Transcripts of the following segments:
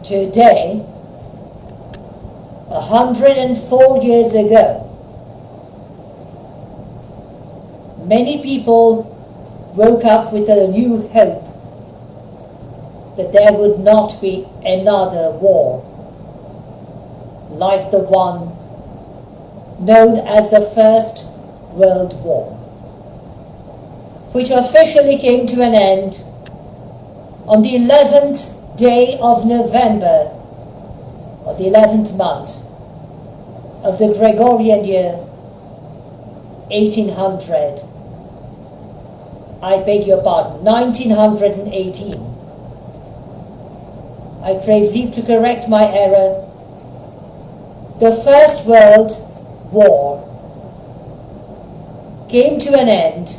Today, 104 years ago, many people woke up with a new hope that there would not be another war like the one known as the First World War, which officially came to an end on the 11th day of November of the 11th month of the Gregorian year 1800. I beg your pardon, 1918. I crave leave to correct my error. The First World War came to an end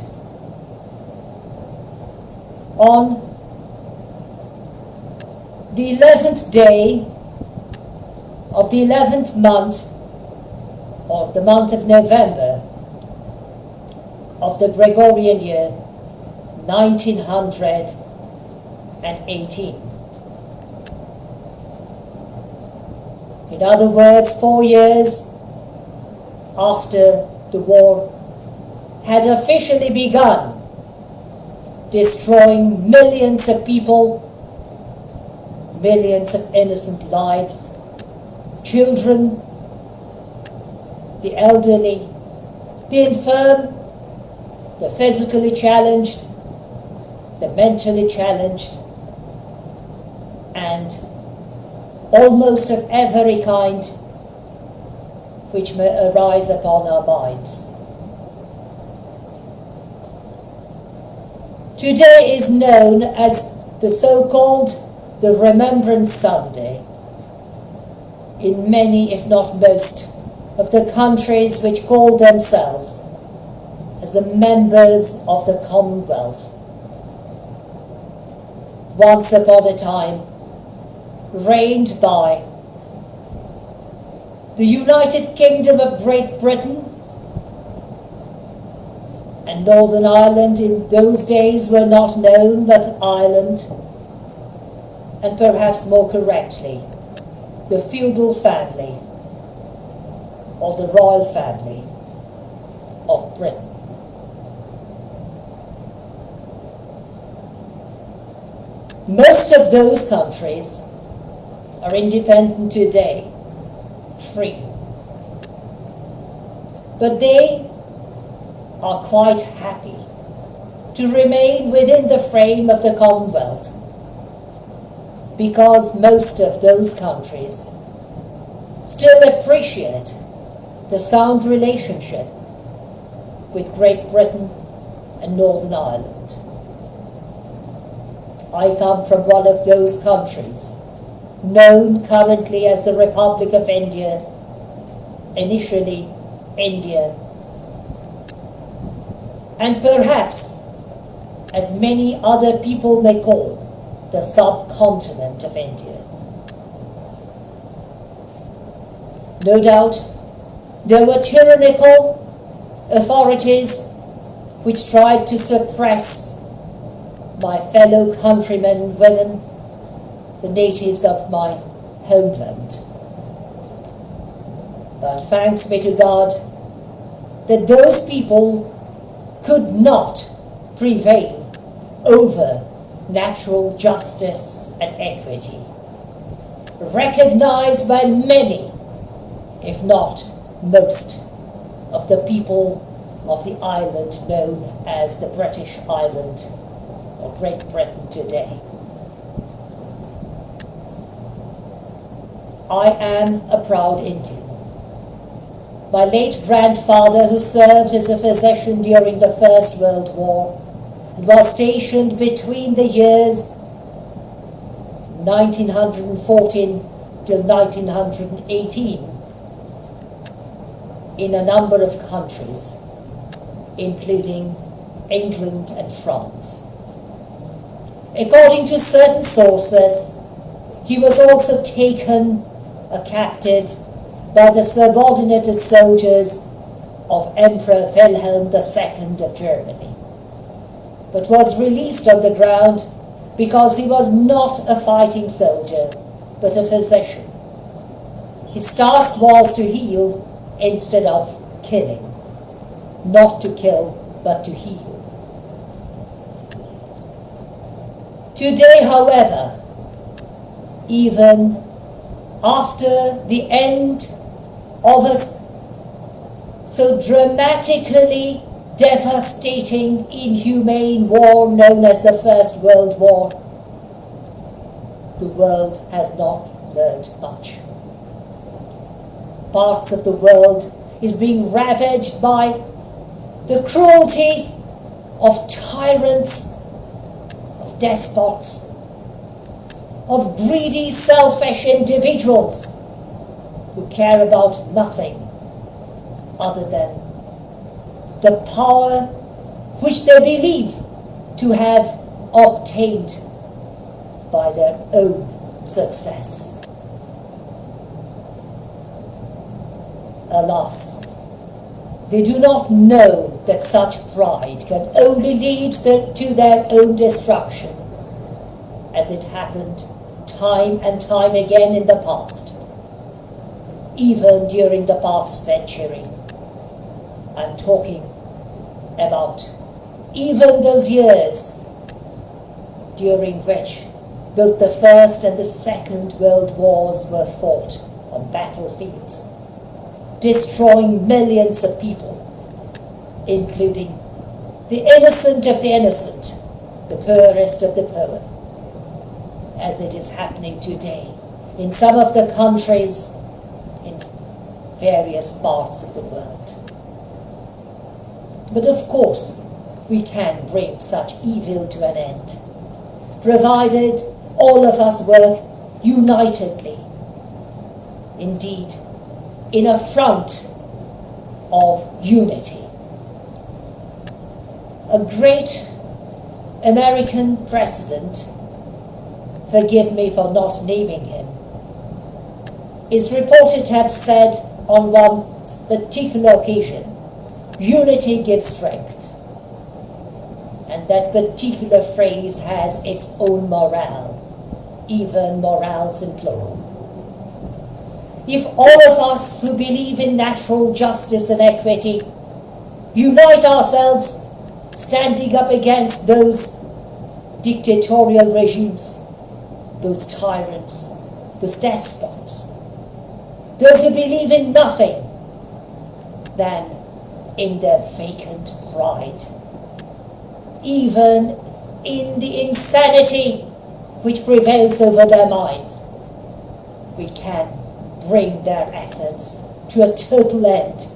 on the 11th day of the 11th month, or the month of November, of the Gregorian year 1918. In other words, 4 years after the war had officially begun, destroying millions of people, millions of innocent lives, children, the elderly, the infirm, the physically challenged, the mentally challenged, and almost of every kind which may arise upon our minds. Today is known as the so-called the Remembrance Sunday in many, if not most, of the countries which call themselves as the members of the Commonwealth. Once upon a time, reigned by the United Kingdom of Great Britain, and Northern Ireland in those days were not known but Ireland, and perhaps more correctly, the feudal family or the royal family of Britain. Most of those countries are independent today, free. But they are quite happy to remain within the frame of the Commonwealth, because most of those countries still appreciate the sound relationship with Great Britain and Northern Ireland. I come from one of those countries, known currently as the Republic of India, initially India, and perhaps, as many other people may call, the subcontinent of India. No doubt, there were tyrannical authorities which tried to suppress my fellow countrymen and women, the natives of my homeland. But thanks be to God that those people could not prevail over natural justice and equity, recognized by many, if not most, of the people of the island known as the British Island or Great Britain today. I am a proud Indian. My late grandfather, who served as a physician during the First World War and was stationed between the years 1914 till 1918 in a number of countries, including England and France. According to certain sources, he was also taken a captive by the subordinated soldiers of Emperor Wilhelm II of Germany, but was released on the ground because he was not a fighting soldier but a physician. His task was to heal instead of killing. Not to kill, but to heal. Today, however, even after the end of a so dramatically devastating, inhumane war known as the First World War, the world has not learned much. Parts of the world is being ravaged by the cruelty of tyrants, of despots, of greedy, selfish individuals who care about nothing other than the power which they believe to have obtained by their own success. Alas, they do not know that such pride can only lead to their own destruction, as it happened time and time again in the past, even during the past century. I'm talking about even those years during which both the First and the Second World Wars were fought on battlefields, destroying millions of people, including the innocent of the innocent, the poorest of the poor, as it is happening today in some of the countries in various parts of the world. But of course, we can bring such evil to an end, provided all of us work unitedly, indeed, in a front of unity. A great American president, forgive me for not naming him, is reported to have said on one particular occasion, "Unity gives strength." And that particular phrase has its own morale, even morals in plural. If all of us who believe in natural justice and equity unite ourselves, standing up against those dictatorial regimes, those tyrants, those despots, those who believe in nothing than in their vacant pride, even in the insanity which prevails over their minds, we can bring their efforts to a total end,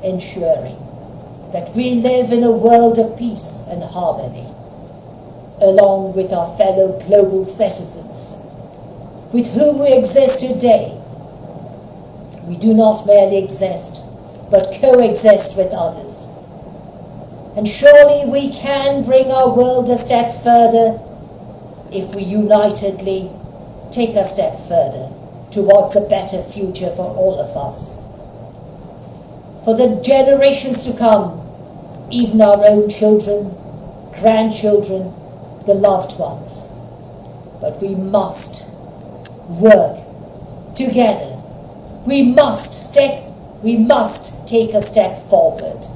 ensuring that we live in a world of peace and harmony, along with our fellow global citizens, with whom we exist today. We do not merely exist, but coexist with others. And surely we can bring our world a step further if we unitedly take a step further towards a better future for all of us. For the generations to come, even our own children, grandchildren, the loved ones. But we must work together. We must take a step forward.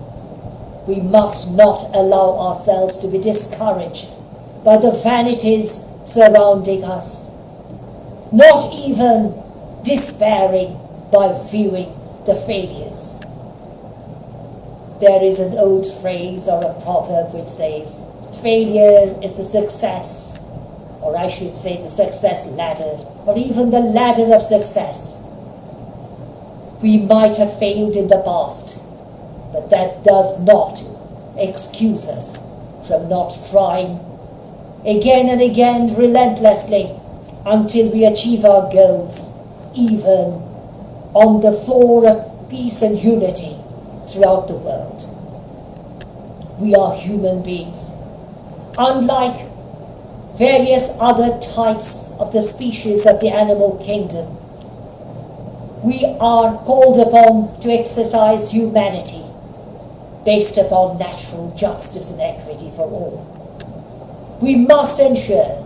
We must not allow ourselves to be discouraged by the vanities surrounding us, not even despairing by viewing the failures. There is an old phrase or a proverb which says, failure is the success, or I should say the success ladder, or even the ladder of success. We might have failed in the past, but that does not excuse us from not trying again and again relentlessly until we achieve our goals, even on the floor of peace and unity throughout the world. We are human beings. Unlike various other types of the species of the animal kingdom, we are called upon to exercise humanity based upon natural justice and equity for all. We must ensure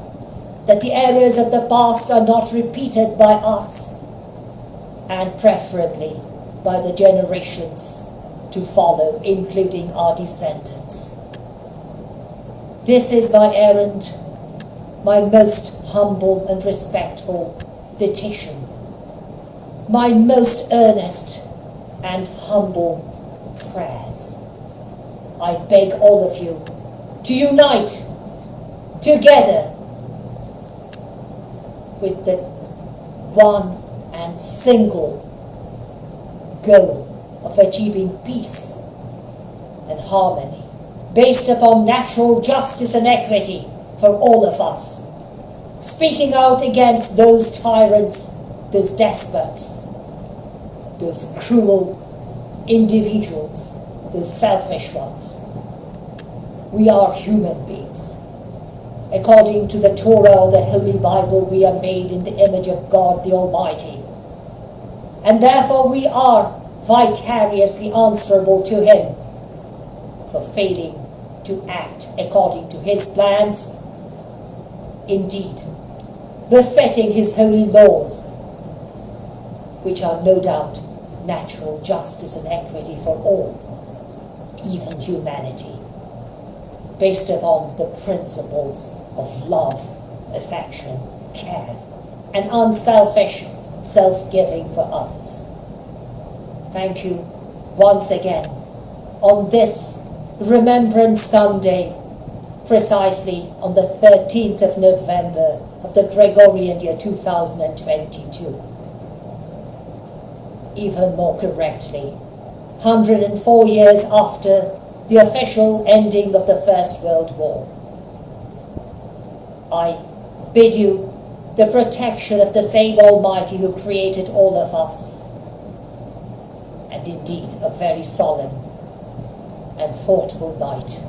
that the errors of the past are not repeated by us, and preferably by the generations to follow, including our descendants. This is my errand, my most humble and respectful petition, my most earnest and humble prayers. I beg all of you to unite together with the one and single goal of achieving peace and harmony based upon natural justice and equity for all of us, speaking out against those tyrants, those despots, those cruel individuals, those selfish ones. We are human beings. According to the Torah or the Holy Bible, we are made in the image of God the Almighty. And therefore we are vicariously answerable to Him for failing to act according to His plans, indeed befitting His holy laws, which are no doubt natural justice and equity for all, even humanity, based upon the principles of love, affection, care, and unselfish self-giving for others. Thank you once again on this Remembrance Sunday, precisely on the 13th of November of the Gregorian year 2022. Even more correctly, 104 years after the official ending of the First World War. I bid you the protection of the same Almighty who created all of us, and indeed a very solemn and thoughtful night